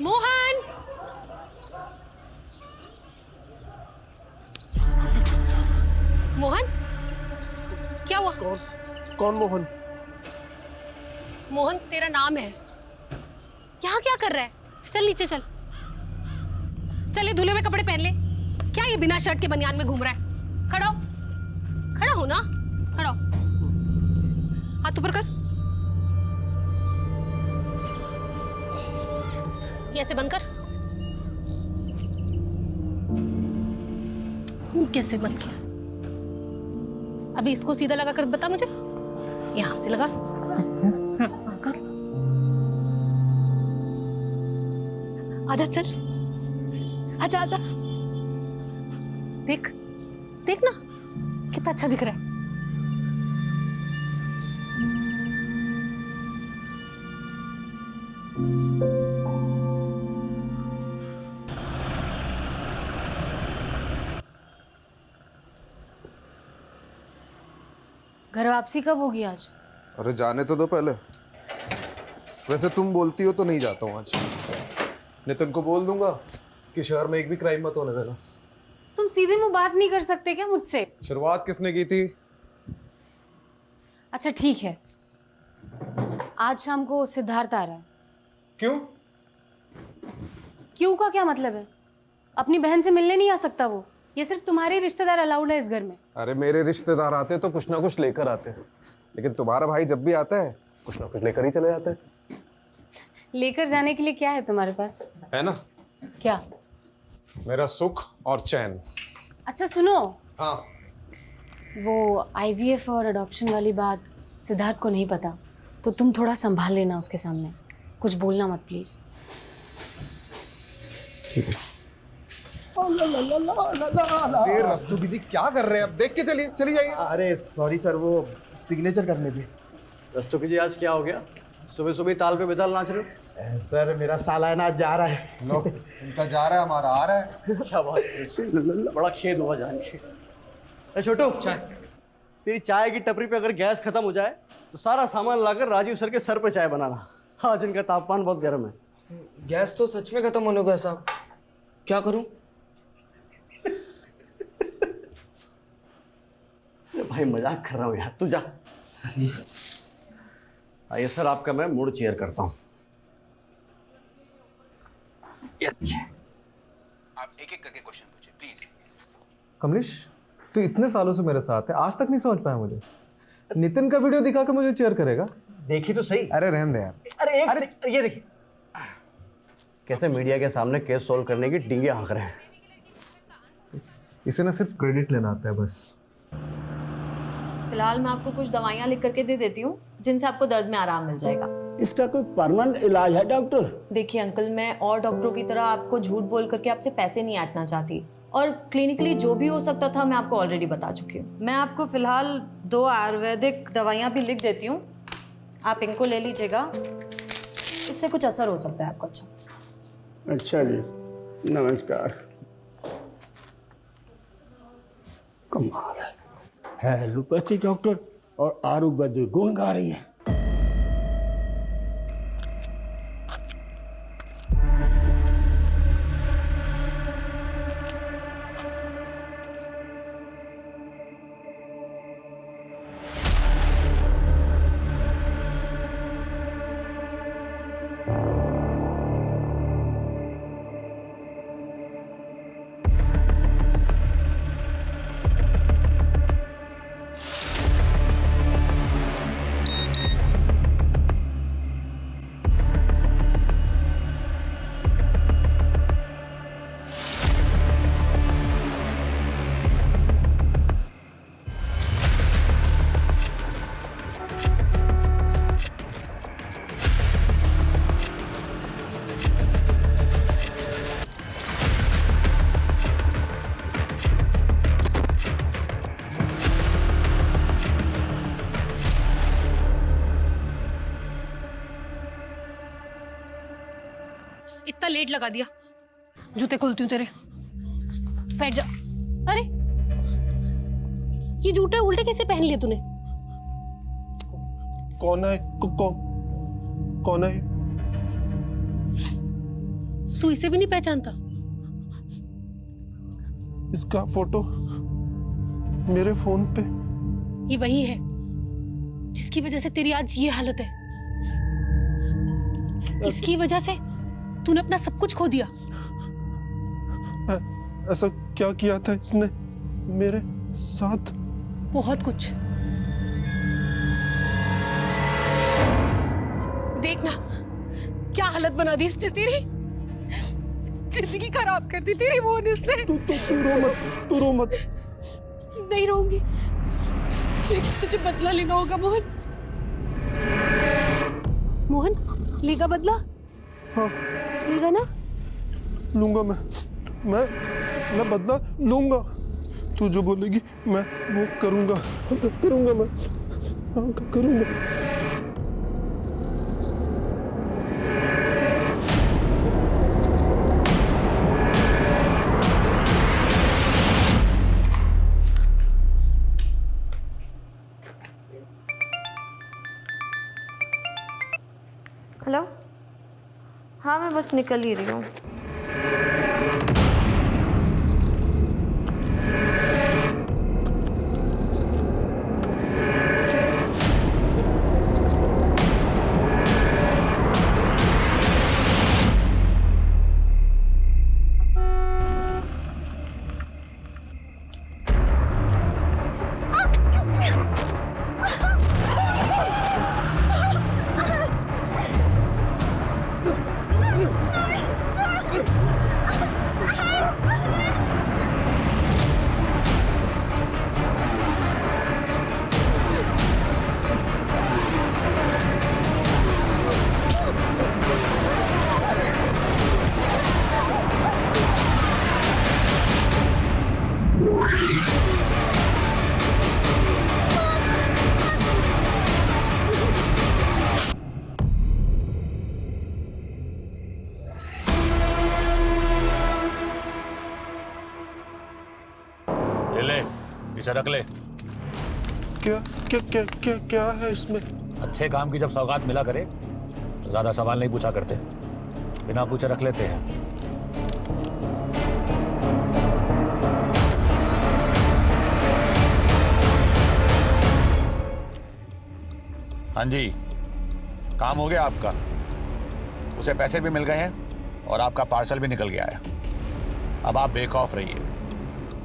मोहन। मोहन, क्या हुआ? कौन मोहन? मोहन तेरा नाम है। यहाँ क्या कर रहा है? चल नीचे चल। चल ये धुले हुए कपड़े पहन ले। क्या ये बिना शर्ट के बनियान में घूम रहा है? खड़ा हो, खड़ा हो ना, खड़ा हो। हाथ ऊपर कर। ये ऐसे बंद कर। ये कैसे बंद किया? अभी इसको सीधा लगा कर बता मुझे। यहां से लगा। हाँ, कर। आजा चल, आजा आजा। देख देख ना कितना अच्छा दिख रहा है। घर वापसी कब होगी आज? अरे जाने तो दो पहले। वैसे तुम बोलती हो तो नहीं जाता हूँ आज। नितिन को बोल दूंगा कि शहर में एक भी क्राइम मत होने देना। तुम सीधे मुंह बात नहीं कर सकते क्या मुझसे? शुरुआत किसने की थी? अच्छा ठीक है, आज शाम को सिद्धार्थ आ रहा है। क्यों? क्यों का क्या मतलब है? अपनी बहन से मिलने नहीं आ सकता वो? ये सिर्फ तुम्हारे रिश्तेदार अलाउड है इस घर में। अरे मेरे रिश्तेदार आते तो कुछ ना कुछ लेकर आते हैं, लेकिन तुम्हारा भाई जब भी आता है कुछ ना कुछ लेकर ही चले जाते हैं। लेकर जाने के लिए क्या है तुम्हारे पास? है ना, क्या? मेरा सुख और चैन। अच्छा सुनो, हाँ। वो IVF और अडॉप्शन वाली बात सिद्धार्थ को नहीं पता, तो तुम थोड़ा संभाल लेना उसके सामने। कुछ बोलना मत प्लीज। ठीक है। अरे रस्तोगी जी क्या कर रहे हैं? अब देख के चलिए, चली जाइए। अरे सॉरी सर, वो सिग्नेचर करने थे। रस्तोगी जी आज क्या हो गया? सुबह सुबह ताल पे बेताल नाच रहे हो? सर मेरा सालाना आज जा रहा है। लो, उनका जा रहा है, हमारा आ रहा है। क्या बात है, बड़ा खेद हुआ जान के। ए छोटू, चाय। तेरी चाय की टपरी पे अगर गैस खत्म हो जाए तो सारा सामान लाकर राजीव सर के सर पे चाय बनाना। आज इनका तापमान बहुत गर्म है। गैस तो सच में खत्म होने को है साहब, क्या करूं? भाई मजाक कर रहा हूँ यार, तू जा। जी सर। आइए सर, आपका मैं मूड चेयर करता हूँ। आप एक एक करके क्वेश्चन पूछिए प्लीज। कमलेश, तू इतने सालों से मेरे साथ है, आज तक नहीं समझ पाया मुझे। नितिन का वीडियो दिखा के मुझे चेयर करेगा? देखी तो सही। अरे रहने दे यार। अरे ये देखिए कैसे मीडिया के सामने केस सोल्व करने की डींगे हाँक रहे हैं। इसे ना सिर्फ क्रेडिट लेना आता है बस। फिलहाल मैं आपको कुछ दवाइयाँ लिख करके दे देती हूँ जिनसे आपको दर्द में आराम मिल जाएगा। इसका कोई परमानेंट इलाज है डॉक्टर? देखिए अंकल, मैं और डॉक्टरों की तरह आपको झूठ बोल करके आपसे पैसे नहीं ऐंठना चाहती, और क्लिनिकली जो भी हो सकता था मैं आपको ऑलरेडी बता चुकी हूँ। मैं आपको फिलहाल 2 आयुर्वेदिक दवाइयाँ भी लिख देती हूँ, आप इनको ले लीजिएगा, इससे कुछ असर हो सकता है आपको। अच्छा जी, नमस्कार। कमाल है एलोपैथी डॉक्टर और आयुर्वेदिक गुण गा रही है। इतना लेट लगा दिया, जूते खोलती हूँ तेरे। बैठ जा। अरे ये जूते उल्टे कैसे पहन लिए तूने? कौन है? कौन है? तू इसे भी नहीं पहचानता? इसका फोटो मेरे फोन पे। ये वही है जिसकी वजह से तेरी आज ये हालत है। इसकी वजह से तूने अपना सब कुछ खो दिया। ऐसा क्या किया था इसने मेरे साथ? बहुत कुछ। देखना क्या हालत बना दी इसने तेरी। जिंदगी खराब कर दी तेरी मोहन इसने। तू रो मत। नहीं रहूंगी, लेकिन तुझे बदला लेना होगा मोहन। मोहन लेगा बदला? हाँ लेगा ना? लूंगा मैं बदला लूंगा। तू जो बोलेगी मैं वो करूंगा मैं। हाँ करूंगा। हेलो, हाँ मैं बस निकल ही रही हूँ। इसे रख ले। क्या है इसमें? अच्छे काम की जब सौगात मिला करे तो ज्यादा सवाल नहीं पूछा करते, बिना पूछे रख लेते हैं। हाँ जी, काम हो गया आपका। उसे पैसे भी मिल गए हैं और आपका पार्सल भी निकल गया है। अब आप बेखौफ रहिए,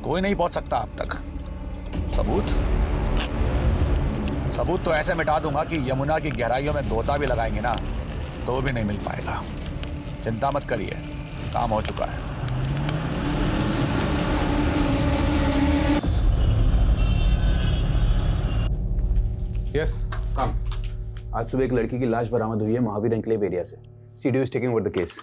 कोई नहीं पहुंच सकता आप तक। सबूत तो ऐसे मिटा दूंगा कि यमुना की गहराइयों में गोता भी लगाएंगे ना तो भी नहीं मिल पाएगा। चिंता मत करिए, काम हो चुका है। Yes come. आज सुबह एक लड़की की लाश बरामद हुई है महावीर एन्क्लेव एरिया से। CDO is taking over the case.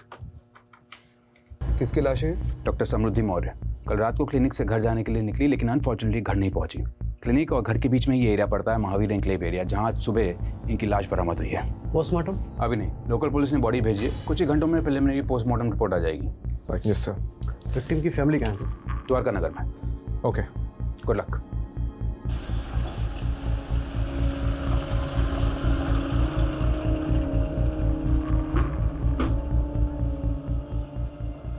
किसकी लाश है? डॉक्टर समृद्धि मौर्य कल रात को क्लिनिक से घर जाने के लिए निकली, लेकिन अनफॉर्चुनेटली घर नहीं पहुंची। क्लिनिक और घर के बीच में ये एरिया पड़ता है महावीर एन्क्लेव एरिया, जहां आज सुबह इनकी लाश बरामद हुई है। पोस्टमार्टम अभी नहीं, लोकल पुलिस ने बॉडी भेजी है। कुछ ही घंटों में प्रिलिमिनरी पोस्टमार्टम रिपोर्ट आ जाएगी। Yes sir. विक्टिम की फैमिली कहाँ है? द्वारका नगर में। Okay, good luck.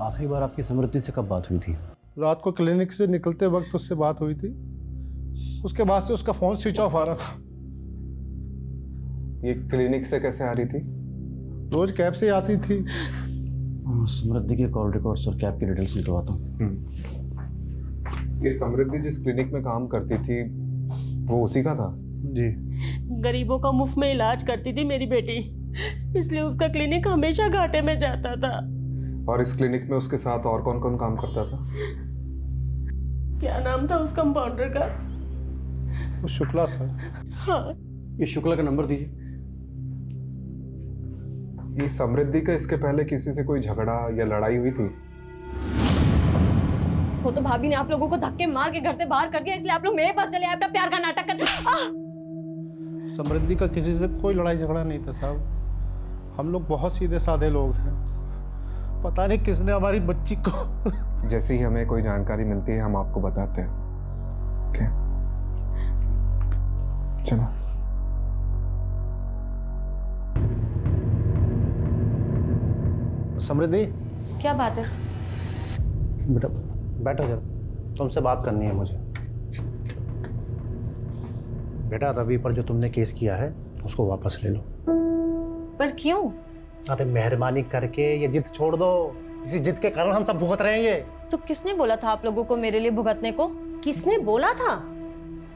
आखिरी बार आपकी समृद्धि से कब बात हुई थी? रात को क्लिनिक से निकलते वक्त उससे बात हुई थी। उसके बाद से उसका फोन स्विच ऑफ आ रहा था। ये क्लिनिक से कैसे आ रही थी? रोज कैब से आती थी। समृद्धि के कॉल रिकॉर्ड्स और कैब की डिटेल्स निकलवाता हूँ। ये समृद्धि जिस क्लिनिक में काम करती थी वो उसी का था? जी। गरीबों का मुफ्त में इलाज करती थी मेरी बेटी, इसलिए उसका क्लिनिक हमेशा घाटे में जाता था। और इस क्लिनिक में उसके साथ और कौन कौन काम करता था? क्या नाम था उस कंपाउंडर का? वो शुक्ला सर। हाँ। ये शुक्ला का नंबर दीजिए। ये समृद्धि का इसके पहले किसी से कोई झगड़ा या लड़ाई हुई थी? वो तो भाभी ने आप लोगों को धक्के मार के घर से बाहर कर दिया, इसलिए आप लोग मेरे पास चले आए अपना प्यार का नाटक कर। समृद्धि का किसी से कोई लड़ाई झगड़ा नहीं था साहब। हम लोग बहुत सीधे साधे लोग हैं। पता नहीं किसने हमारी बच्ची को जैसे ही हमें कोई जानकारी मिलती है हम आपको बताते हैं। ओके, चलो। समृद्धि, क्या बात है? बेटा बैठो जरा, तुमसे बात करनी है मुझे। बेटा रवि पर जो तुमने केस किया है उसको वापस ले लो। पर क्यों? अरे मेहरबानी करके ये जिद छोड़ दो, इसी जिद के कारण हम सब भुगत रहे हैं ये। तो किसने बोला था आप लोगों को मेरे लिए भुगतने को? किसने बोला था?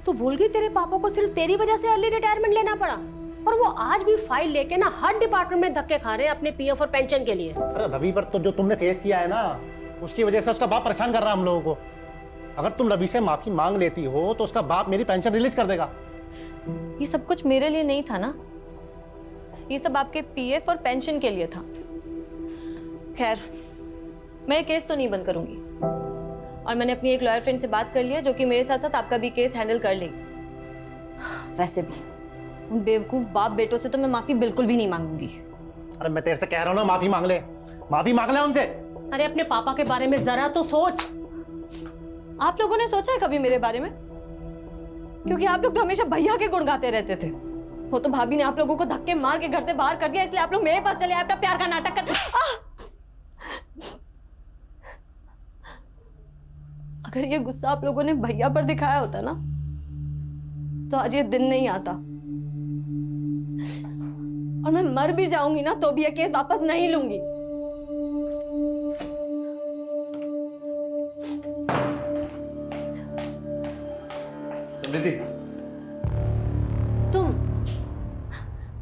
तू भूल गई तेरे पापा को सिर्फ तेरी वजह से अर्ली रिटायरमेंट लेना पड़ा, और वो आज भी फाइल लेके ना हर डिपार्टमेंट में धक्के खा रहे हैं अपने पीएफ और पेंशन के लिए। अरे रवि पर तो जो तुमने केस किया है ना, उसकी वजह से उसका बाप परेशान कर रहा है हम लोगों को। अगर तुम रवि से माफी मांग लेती हो तो उसका बाप मेरी पेंशन रिलीज कर देगा। ये सब कुछ मेरे लिए नहीं था ना, ये सब आपके पीएफ और पेंशन के लिए था। खैर, मैं केस तो नहीं बंद करूंगी, और मैंने अपनी एक लॉयर फ्रेंड से बात कर लिया जो कि मेरे साथ साथ आपका भी केस हैंडल कर लेगी। वैसे भी उन बेवकूफ बाप बेटों से तो मैं माफी बिल्कुल भी नहीं मांगूंगी। अरे मैं तेरे से कह रहा हूँ ना, माफी मांग ले उनसे। अरे अपने पापा के बारे में जरा तो सोच। आप लोगों ने सोचा है कभी मेरे बारे में? क्योंकि आप लोग तो हमेशा भैया के गुण गाते रहते थे। वो तो भाभी ने आप लोगों को धक्के मार के घर से बाहर कर दिया, इसलिए आप लोग मेरे पास चले आए अपना प्यार का नाटक कर। अगर ये गुस्सा आप लोगों ने भैया पर दिखाया होता ना, तो आज ये दिन नहीं आता, और मैं मर भी जाऊंगी ना तो भी ये केस वापस नहीं लूंगी। समृद्धि, तुम,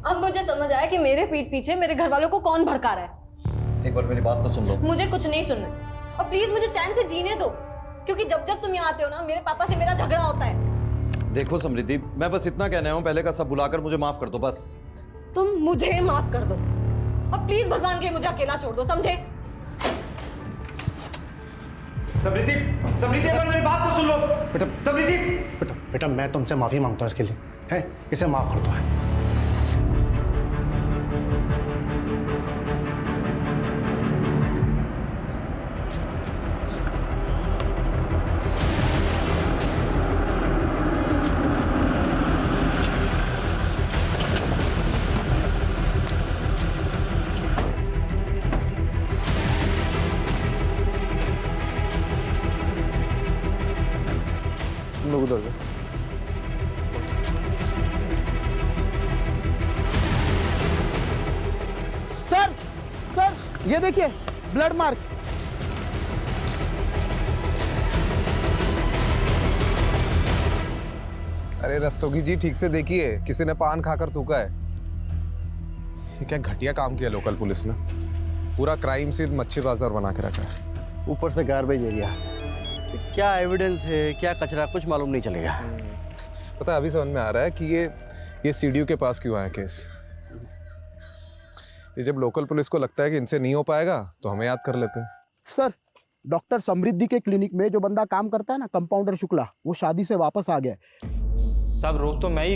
अब मुझे समझ आया कि मेरे पीठ पीछे मेरे घर वालों को कौन भड़का रहा है। एक बार मेरी बात तो सुन लो। मुझे कुछ नहीं सुनना, और प्लीज मुझे चैन से जीने दो, क्योंकि जब जब तुम यहाँ आते हो ना, मेरे पापा से मेरा झगड़ा होता है। देखो समृद्धि, मैं बस इतना कहना हूँ, पहले का सब बुलाकर मुझे माफ कर दो बस। तुम मुझे माफ कर दो, और प्लीज भगवान के लिए मुझे अकेला छोड़ दो, समझे? समृद्धि, समृद्धि एक बार मेरी बात तो सुन लो। बेटा समृद्धि, बेटा मैं तुमसे माफी मांगता हूँ इसके लिए, है इसे माफ कर दो। है लोग उधर गए। सर ये देखिए ब्लड मार्क। अरे रस्तोगी जी, ठीक से देखिए, किसी ने पान खाकर थूका है। ये क्या घटिया काम किया लोकल पुलिस ने, पूरा क्राइम सीन मच्छी बाजार बना के रखा है। ऊपर से गार्बेज एरिया, क्या एविडेंस है क्या कचरा कुछ मालूम नहीं चलेगा। पता है, अभी समझ में आ रहा है कि ये सीडीओ के पास क्यों आया केस। ये जब लोकल पुलिस को लगता है कि इनसे नहीं हो पाएगा तो हमें याद कर लेते हैं। सर, डॉक्टर समृद्धि के क्लिनिक में जो बंदा काम करता है ना, कंपाउंडर शुक्ला, वो शादी से वापस आ गया। साहब रोज तो मैं ही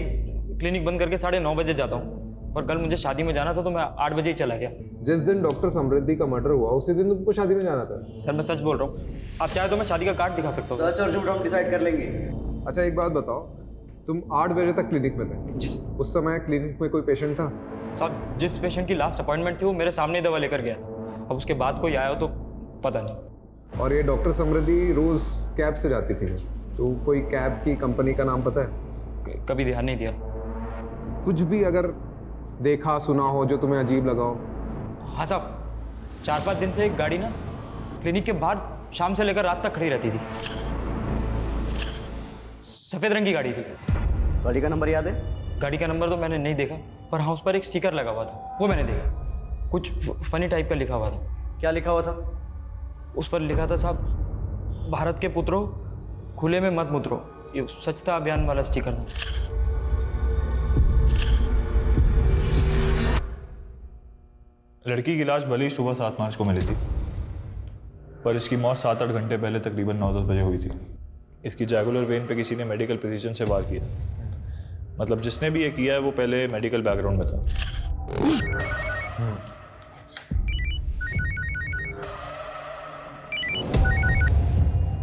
क्लिनिक बंद करके 9:30 बजे जाता हूँ, और कल मुझे शादी में जाना था तो मैं 8 बजे ही चला गया। जिस दिन डॉक्टर समृद्धि का मर्डर हुआ उसी दिन तुमको शादी में जाना था। सर मैं सच बोल रहा हूँ, आप चाहे तो मैं शादी का कार्ड दिखा सकता हूँ। सच और झूठ हम डिसाइड कर लेंगे। अच्छा एक बात बताओ, तुम 8 बजे तक क्लिनिक में थे? जी। उस समय क्लिनिक में कोई पेशेंट था? साहब जिस पेशेंट की लास्ट अपॉइंटमेंट थी वो मेरे सामने दवा लेकर गया, अब उसके बाद कोई आया हो तो पता नहीं। और ये डॉक्टर समृद्धि रोज कैब से जाती थी, तो कोई कैब की कंपनी का नाम पता है? कभी ध्यान नहीं दिया। कुछ भी अगर देखा सुना हो जो तुम्हें अजीब लगा हो? हाँ साहब, 4-5 दिन से एक गाड़ी ना क्लिनिक के बाहर शाम से लेकर रात तक खड़ी रहती थी। सफेद रंग की गाड़ी थी। गाड़ी का नंबर याद है? गाड़ी का नंबर तो मैंने नहीं देखा, पर हाँ उस पर एक स्टिकर लगा हुआ था, वो मैंने देखा। कुछ फनी टाइप का लिखा हुआ था। क्या लिखा हुआ था? उस पर लिखा था साहब, भारत के पुत्रों खुले में मत मुतरो। ये स्वच्छता अभियान वाला स्टिकर था। लड़की की लाश भले ही सुबह 7 मार्च को मिली थी, पर इसकी मौत 7-8 घंटे पहले तकरीबन 9-10 बजे हुई थी। इसकी जैगुलर वेन पे किसी ने मेडिकल प्रिसीजन से वार किया। मतलब जिसने भी ये किया है वो पहले मेडिकल बैकग्राउंड में था।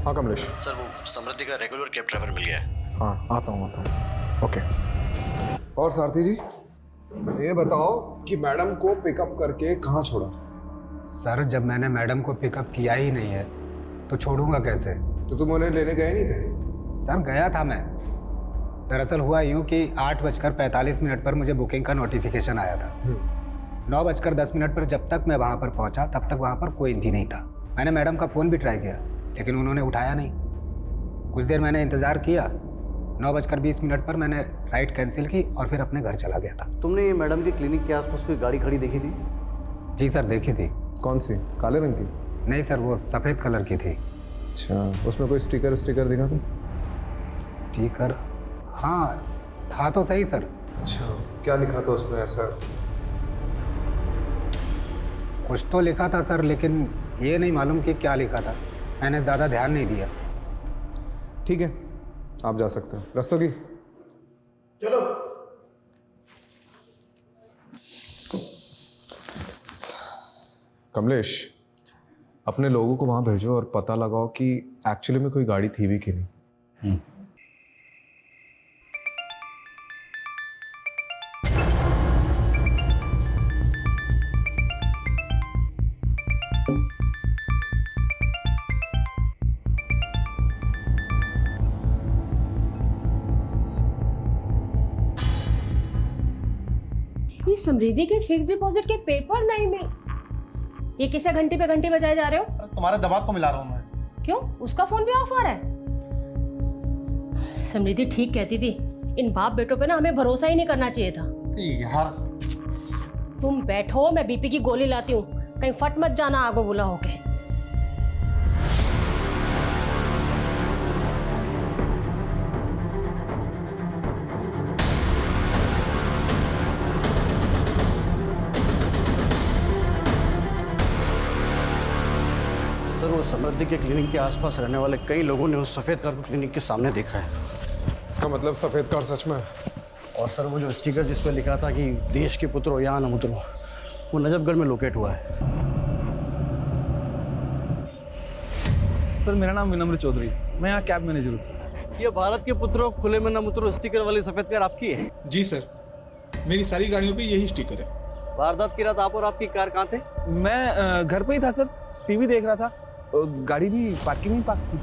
हाँ कमलेश। सर वो समृद्धि का रेगुलर कैब ड्राइवर मिल गया है। हाँ आता हूँ ओके। और सारथी जी, ये बताओ कि मैडम को पिकअप करके कहाँ छोड़ा? सर जब मैंने मैडम को पिकअप किया ही नहीं है तो छोड़ूंगा कैसे? तो तुम उन्हें लेने गए नहीं थे? सर गया था मैं। दरअसल हुआ यूँ कि 8:45 पर मुझे बुकिंग का नोटिफिकेशन आया था। 9:10 पर जब तक मैं वहाँ पर पहुँचा तब तक वहाँ पर कोई भी नहीं था। मैंने मैडम का फ़ोन भी ट्राई किया लेकिन उन्होंने उठाया नहीं। कुछ देर मैंने इंतज़ार किया। 9:20 पर मैंने राइड कैंसिल की और फिर अपने घर चला गया था। तुमने मैडम के क्लिनिक के आसपास कोई गाड़ी खड़ी देखी थी? जी सर देखी थी। कौन सी? काले रंग की? नहीं सर वो सफ़ेद कलर की थी। अच्छा, उसमें कोई स्टिकर दिखा था? स्टिकर? हाँ था तो सही सर। अच्छा, क्या लिखा था उसमें ऐसा? कुछ तो लिखा था सर लेकिन ये नहीं मालूम कि क्या लिखा था। मैंने ज़्यादा ध्यान नहीं दिया। ठीक है, आप जा सकते हो। रस्तोगी चलो। कमलेश, अपने लोगों को वहां भेजो और पता लगाओ कि एक्चुअली में कोई गाड़ी थी भी कि नहीं। ये समृद्धि के फिक्स डिपॉजिट के पेपर नहीं मिल। ये किसे घंटी पे घंटी बजाए जा रहे हो? तुम्हारे दमाग को मिला रहा हूँ मैं। क्यों? उसका फोन भी ऑफ आ रहा है। समृद्धि ठीक कहती थी, इन बाप बेटों पे ना हमें भरोसा ही नहीं करना चाहिए था। यार तुम बैठो, मैं बीपी की गोली लाती हूँ, कहीं फट मत जाना आगो बुला होके। सर वो समृद्धि के क्लिनिक के आसपास रहने वाले कई लोगों ने उस सफ़ेद कार को क्लिनिक के सामने देखा है। इसका मतलब सफ़ेद कार सच में है? और सर वो जो स्टिकर जिस पर लिखा था कि देश के पुत्रो यहाँ न उतरो, वो नजफगढ़ में लोकेट हुआ है। सर मेरा नाम विनम्र चौधरी, मैं यहाँ कैब मैनेजर हूँ सर। ये भारत के पुत्रों खुले में न उतरो स्टिकर वाली सफ़ेद कार आपकी है? जी सर, मेरी सारी गाड़ियों पे यही स्टिकर है। वारदात की रात आप और आपकी कार कहाँ थे? मैं घर पे ही था सर, टीवी देख रहा था। गाड़ी भी पार्किंग में पार्क थी।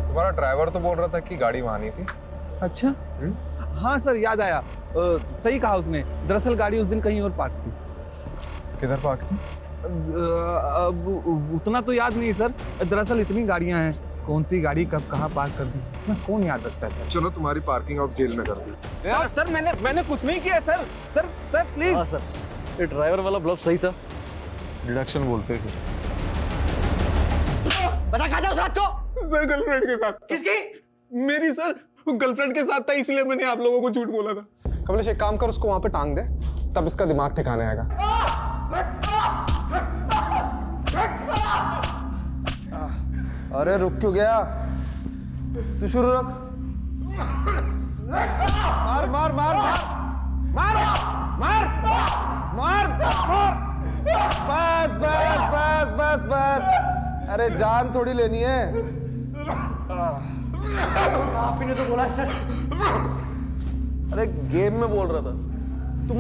तुम्हारा ड्राइवर तो बोल रहा था कि गाड़ी वहां नहीं थी। अच्छा हाँ सर याद आया, सही कहा उसने। दरअसल गाड़ी उस दिन कहीं और पार्क थी। किधर पार्क थी? अब उतना तो याद नहीं सर, दरअसल इतनी गाड़ियां हैं, कौन सी गाड़ी कब कहाँ पार्क कर दी मैं कौन याद रखता है सर। चलो तुम्हारी पार्किंग अब जेल में कर दी। सर मैंने कुछ नहीं किया सर। Sir please. हाँ सर, ये ड्राइवर वाला ब्लफ सही था। डिडक्शन बोलते हैं सर। बता कहाँ था उस रात को? सर गर्लफ्रेंड के साथ। किसकी? मेरी सर, वो गर्लफ्रेंड के साथ था इसलिए मैंने आप लोगों को झूठ बोला था। कमलेश एक काम कर, उसको वहां पे टांग दे, तब इसका दिमाग ठिकाने आएगा। अरे रुक क्यों गया? तू शुरू रख। मार मार मार मार मार मार मार। बस बस बस बस बस। अरे जान थोड़ी लेनी है। आप ही ने तो बोला सर। अरे गेम में बोल रहा था। तुम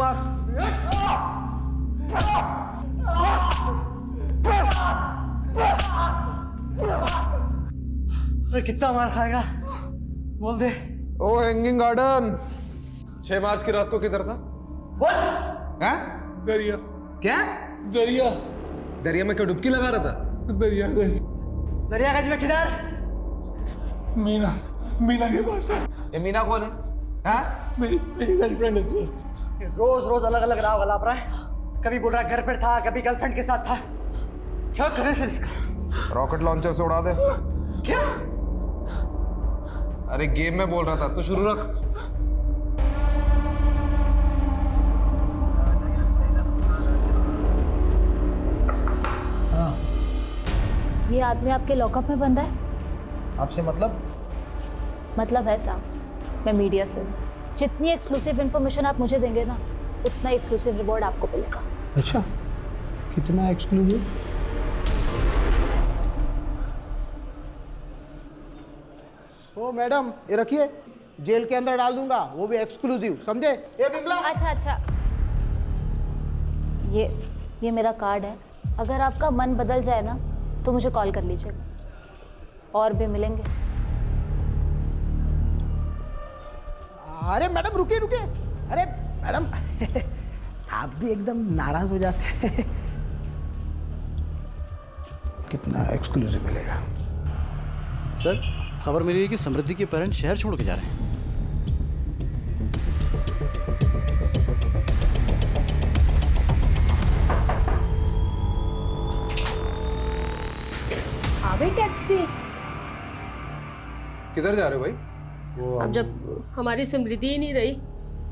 अरे कितना मार खाएगा? बोल दे। ओ हैंगिंग गार्डन। 6 मार्च की रात को किधर था? बोल। हैं? दरिया। क्या? दरिया। दरिया में क्या डुबकी लगा रहा था? दरियागंज। दरियागंज में किधर? मीना के पास था। ये मीना कौन है? हाँ? मेरी गर्लफ्रेंड है सर। रोज रोज अलग अलग राव गलाप रहा है। कभी बोल रहा है घर पर था, कभी गर्लफ्रेंड के साथ था। क्या करे सर इसका? रॉकेट लॉन्चर से उड़ा दे। क्या? अरे गेम में बोल रहा था, तो शुरू रख। ये आदमी आपके लॉकअप में बंद है? आपसे मतलब? मतलब है साहब, मैं मीडिया से हूँ। जितनी एक्सक्लूसिव इन्फॉर्मेशन आप मुझे देंगे ना, उतना एक्सक्लूसिव रिवॉर्ड आपको मिलेगा। अच्छा, कितना एक्सक्लूसिव? ओ मैडम ये रखिए, जेल के अंदर डाल दूंगा, वो भी एक्सक्लूसिव, समझे? ये बिमला। अच्छा ये ये मेरा कार्ड है, अगर आपका मन बदल जाए ना तो मुझे कॉल कर लीजिएगा, और भी मिलेंगे। अरे मैडम रुकिए रुकिए, अरे मैडम आप भी एकदम नाराज हो जाते हैं। कितना एक्सक्लूसिव मिलेगा सर? खबर मिली है कि समृद्धि के पेरेंट्स शहर छोड़ के जा रहे हैं। आवे टैक्सी। किधर जा रहे हो भाई? अब जब हमारी समृद्धि ही नहीं रही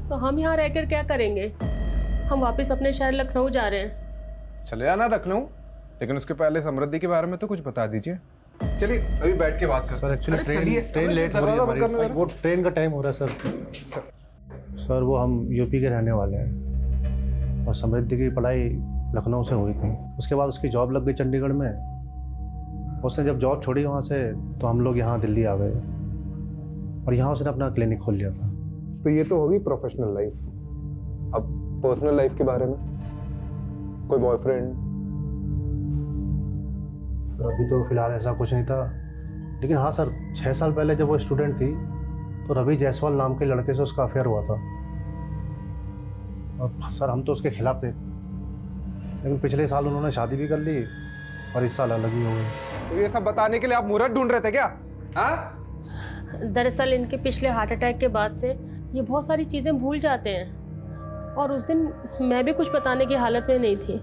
तो हम यहाँ रहकर क्या करेंगे? हम वापस अपने शहर लखनऊ जा रहे हैं। चले आना लखनऊ, लेकिन उसके पहले समृद्धि के बारे में तो कुछ बता दीजिए। चलिए अभी बैठ के बात करते हैं। सर एक्चुअली ट्रेन लेट हो रही है हमारी, वो ट्रेन का टाइम हो रहा है सर। सर वो हम यूपी के रहने वाले हैं और समृद्धि की पढ़ाई लखनऊ से हुई थी। उसके बाद उसकी जॉब लग गई चंडीगढ़ में। उसने जब जॉब छोड़ी वहाँ से तो हम लोग यहाँ दिल्ली आ गए और यहाँ उसने अपना क्लिनिक खोल लिया था। तो ये तो होगी प्रोफेशनल लाइफ। अब पर्सनल लाइफ के बारे में, कोई बॉयफ्रेंड? अभी तो फिलहाल ऐसा कुछ नहीं था, लेकिन हाँ सर 6 साल पहले जब वो स्टूडेंट थी तो रवि जायसवाल नाम के लड़के से उसका अफेयर हुआ था। और सर हम तो उसके खिलाफ थे, लेकिन पिछले साल उन्होंने शादी भी कर ली और इस साल अलग ही हो गई। तो ये सब बताने के लिए आप मुहूर्त ढूंढ रहे थे क्या? हाँ? दरअसल इनके पिछले हार्ट अटैक के बाद से ये बहुत सारी चीज़ें भूल जाते हैं और उस दिन मैं भी कुछ बताने की हालत में नहीं थी।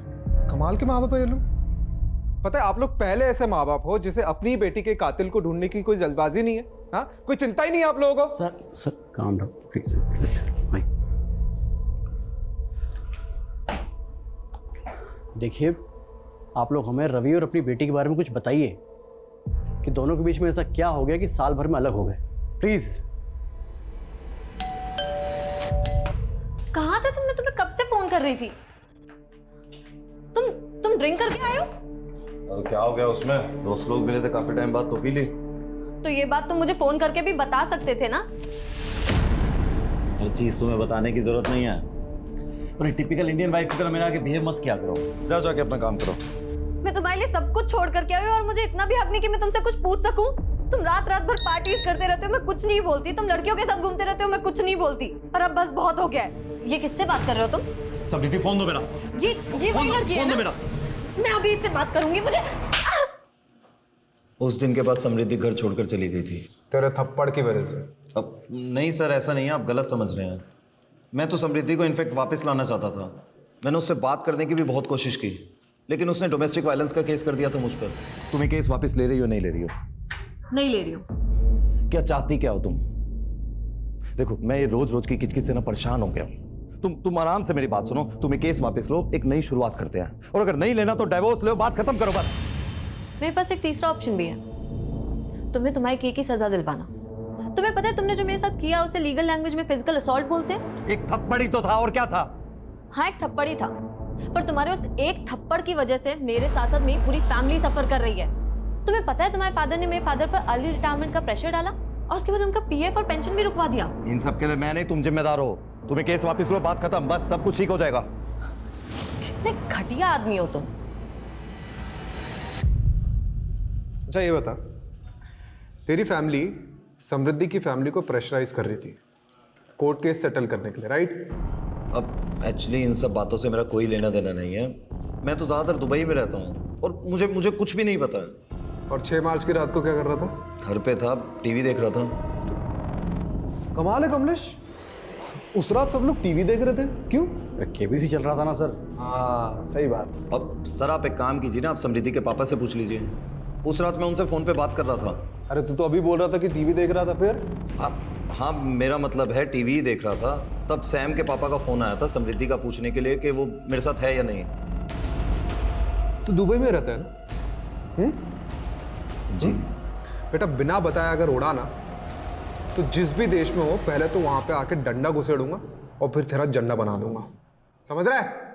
कमाल के माँ बाप है ये लोग। पता है आप लोग पहले ऐसे माँ बाप हो जिसे अपनी बेटी के कातिल को ढूंढने की कोई जल्दबाजी नहीं है। हाँ, कोई चिंता ही नहीं है आप लोगों को। Sir calm down please. देखिए आप लोग हमें रवि और अपनी बेटी के बारे में कुछ बताइए कि दोनों के बीच में ऐसा क्या हो गया कि साल भर में अलग हो गए, प्लीज। कहाँ थे तुम? मैं तुम्हें कब से फोन कर रही थी। तुम ड्रिंक करके आए हो? क्या हो गया उसमें? दोस्त लोग मिले थे काफी टाइम बाद तो पी ली। तो ये बात तुम मुझे फोन करके भी बता सकते थे ना। हर चीज तुम्हें बताने की जरूरत नहीं है। और टिपिकल इंडियन वाइफ की तरह मेरे आगे बिहेव मत किया करो। जाओ जाके अपना काम करो। मैं तुम्हारे लिए सब कुछ छोड़ करके आई हूँ और मुझे इतना भी हक नहीं कि मैं तुमसे कुछ पूछ सकूं। तुम रात रात भर पार्टीज करते रहते हो, मैं कुछ नहीं बोलती। तुम लड़कियों के साथ घूमते रहते हो, मैं कुछ नहीं बोलती। पर अब बस बहुत हो गया है। ये किससे बात कर रहे हो तुम? समृद्धि फोन दो मेरा। ये वही लड़की है ना? मैं अभी इससे बात करूंगी। मुझे उस दिन के बाद समृद्धि घर छोड़कर चली गई थी तेरे थप्पड़ की वजह से। अब नहीं सर, ऐसा नहीं है, आप गलत समझ रहे हैं। मैं तो समृद्धि को इनफैक्ट वापस लाना चाहता था। मैंने उससे बात करने की भी बहुत कोशिश की, लेकिन उसने डोमेस्टिक वायलेंस का केस कर दिया था मुझ पर। तुम्हें केस वापस ले रही हो नहीं ले रही हो? नहीं ले रही हूँ। क्या चाहती क्या हो तुम? देखो मैं ये रोज रोज की किचकिच से ना परेशान हो गया हूं। तुम आराम से मेरी बात सुनो। तुम्हें केस वापस लो, एक नई शुरुआत करते हैं। और अगर नहीं लेना तो डाइवोर्स लो, बात खत्म करो बस। मेरे पास एक तीसरा ऑप्शन भी है। तुम्हें तुम्हारे किए की सजा दिलवाना। तुम्हें पता है तुमने जो मेरे साथ किया उसे लीगल लैंग्वेज में फिजिकल असॉल्ट बोलते हैं। एक थप्पड़ ही तो था, और क्या था? हाँ एक थप्पड़ ही था, पर तुम्हारे उस एक थप्पड़ की वजह से मेरे साथ साथ मेरी पूरी फैमिली सफर कर रही है। तुम्हें पता है तुम्हारे फादर ने मेरे फादर पर अर्ली रिटायरमेंट का प्रेशर डाला और उसके बाद उनका पीएफ और पेंशन भी रुकवा दिया। इन सब के लिए मैं नहीं, तुम जिम्मेदार हो। तुम्हें केस वापस लो, बात खत्म, बस सब कुछ ठीक हो जाएगा। कितने घटिया आदमी हो तुम। अच्छा ये बता, तेरी फैमिली समृद्धि की फैमिली को प्रेशराइज कर रही थी कोर्ट केस सेटल करने के लिए, राइट? अब एक्चुअली इन सब बातों से मेरा कोई लेना देना नहीं है। मैं तो ज़्यादातर दुबई में रहता हूँ और मुझे कुछ भी नहीं पता। और 6 मार्च की रात को क्या कर रहा था? घर पे था, टीवी देख रहा था। कमाल है कमलेश, उस रात सब लोग टीवी देख रहे थे, क्यों? केबीसी चल रहा था ना सर। हाँ सही बात। अब सर आप एक काम कीजिए ना, आप समृद्धि के पापा से पूछ लीजिए। उस रात मैं उनसे फ़ोन पे बात कर रहा था। अरे तू तो अभी बोल रहा था कि टीवी देख रहा था, फिर? हाँ मेरा मतलब है टीवी ही देख रहा था। तब सैम के पापा का फ़ोन आया था समृद्धि का पूछने के लिए कि वो मेरे साथ है या नहीं। तू दुबई में रहता है ना? जी बेटा, बिना बताया अगर उड़ा ना तो जिस भी देश में हो पहले तो वहां पे आके डंडा घुसेड़ूंगा और फिर तेरा झंडा बना दूंगा, समझ रहा है?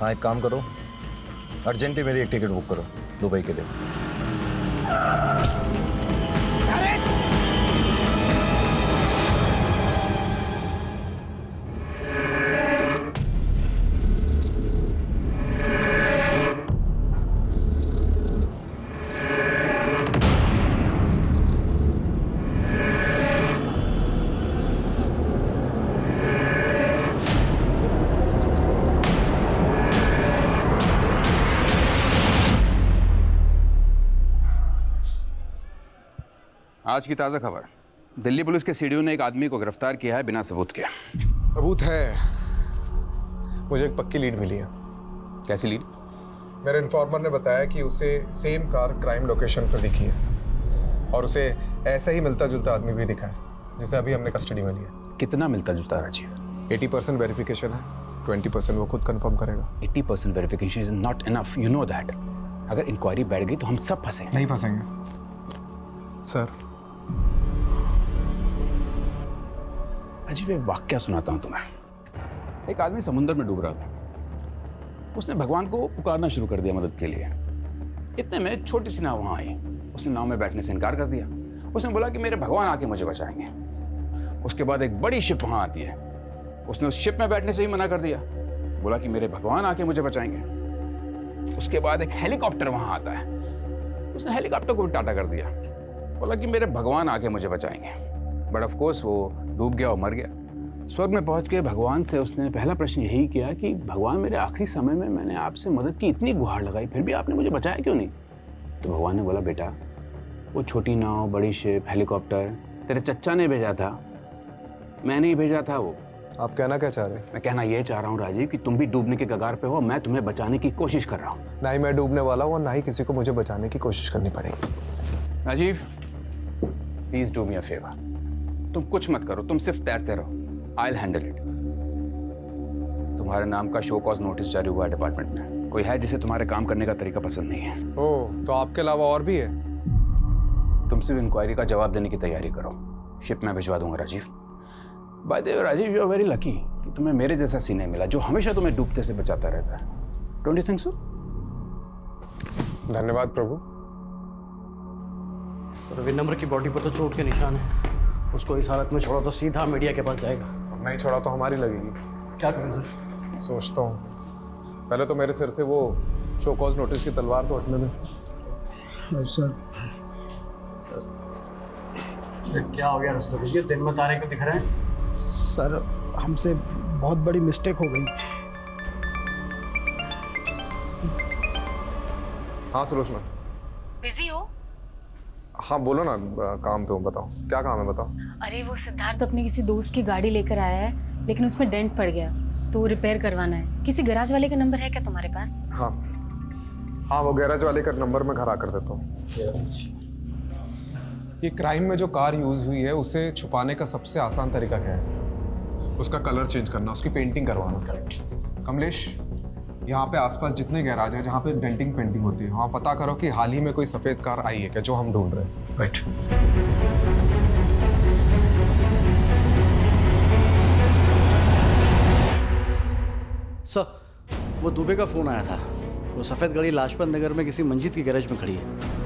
हाँ एक काम करो, अर्जेंटली मेरी एक टिकट बुक करो दुबई के लिए। आज की ताज़ा खबर, दिल्ली पुलिस के सीडीओ ने एक आदमी को गिरफ्तार किया है बिना सबूत के। सबूत है। मुझे एक पक्की लीड मिली है। कैसी लीड? मेरे इन्फॉर्मर ने बताया कि उसे सेम कार क्राइम लोकेशन पर दिखी है और उसे ऐसा ही मिलता जुलता आदमी भी दिखा है जिसे अभी हमने कस्टडी में लिया। कितना मिलता जुलता राजीव? 80% वेरिफिकेशन है, 20% वो खुद कंफर्म करेगा। 80% verification is not enough, you know that. अगर इंक्वायरी बैठ गई तो हम सब फंसेंगे। नहीं फंसेंगे सर। अजीब एक वाक्य सुनाता हूँ तुम्हें। एक आदमी समुद्र में डूब रहा था। उसने भगवान को पुकारना शुरू कर दिया मदद के लिए। इतने में छोटी सी नाव वहाँ आई। उसने नाव में बैठने से इनकार कर दिया। उसने बोला कि मेरे भगवान आके मुझे बचाएंगे। उसके बाद एक बड़ी शिप वहाँ आती है। उसने उस शिप में बैठने से ही मना कर दिया, बोला कि मेरे भगवान आके मुझे बचाएंगे। उसके बाद एक हेलीकॉप्टर वहाँ आता है। उसने हेलीकॉप्टर को भी टाटा कर दिया, बोला कि मेरे भगवान आके मुझे बचाएंगे। बट ऑफ कोर्स वो डूब गया और मर गया। स्वर्ग में पहुंच के भगवान से उसने पहला प्रश्न यही किया कि भगवान मेरे आखिरी समय में मैंने आपसे मदद की, इतनी गुहार लगाई, फिर भी आपने मुझे बचाया क्यों नहीं? तो भगवान ने बोला, बेटा वो छोटी नाव, बड़ी शिप, हेलीकॉप्टर तेरे चच्चा ने भेजा था, मैंने ही भेजा था वो। आप कहना क्या चाह रहे हैं? मैं कहना ये चाह रहा हूँ राजीव कि तुम भी डूबने के कगार पे हो। मैं तुम्हें बचाने की कोशिश कर रहा हूँ। ना ही मैं डूबने वाला हूँ और ना ही किसी को मुझे बचाने की कोशिश करनी पड़ेगी। Rajiv please do me a favour. तुम कुछ मत करो, तुम सिर्फ तैरते रहो। I will handle it. तुम्हारे नाम का शो कॉज नोटिस जारी हुआ है डिपार्टमेंट में। कोई है जिसे तुम्हारे काम करने का तरीका पसंद नहीं है? ओह, तो आपके अलावा और भी है? तुम सिर्फ इंक्वायरी का जवाब देने की तैयारी करो। शिप में भिजवा दूंगा Rajiv. By the way Rajiv, you are very lucky कि तुम्हें मेरे जैसा सीने मिला जो हमेशा तुम्हें डूबते से बचाता रहता है। Don't you think so? धन्यवाद प्रभु। सर विनम्र की बॉडी पर तो चोट के निशान है। उसको इस हालत में छोड़ा तो सीधा मीडिया के पास जाएगा। नहीं छोड़ा तो हमारी लगेगी। क्या करें सर? सोचता हूँ पहले तो मेरे सिर से वो शो कॉज नोटिस की तलवार तो हटने में। सर क्या हो गया रस्तों? दिन में तारे क्यों दिख रहे हैं? सर हमसे बहुत बड़ी मिस्टेक हो गई। हाँ सुलोचना। बिजी हो? हाँ बोलो ना, काम पे हूँ। बताओ क्या काम है, बताओ। अरे वो सिद्धार्थ अपने किसी दोस्त की गाड़ी लेकर आया है, लेकिन उसमें डेंट पड़ गया तो वो रिपेयर करवाना है। किसी गैराज वाले का नंबर है क्या तुम्हारे पास? हाँ हाँ, वो गैराज वाले का नंबर मैं घर आकर देता हूँ। ये क्राइम में जो कार यूज हुई है उसे छुपाने का सबसे आसान तरीका क्या है? उसका कलर चेंज करना, उसकी पेंटिंग करवाना। कमलेश, यहाँ पे आसपास जितने गैराज हैं जहाँ पे डेंटिंग पेंटिंग होती है, वहाँ पता करो कि हाल ही में कोई सफेद कार आई है क्या जो हम ढूंढ रहे हैं। राइट। सर वो दुबे का फोन आया था। वो सफेद गाड़ी लाजपत नगर में किसी मंजिल की गैरेज में खड़ी है।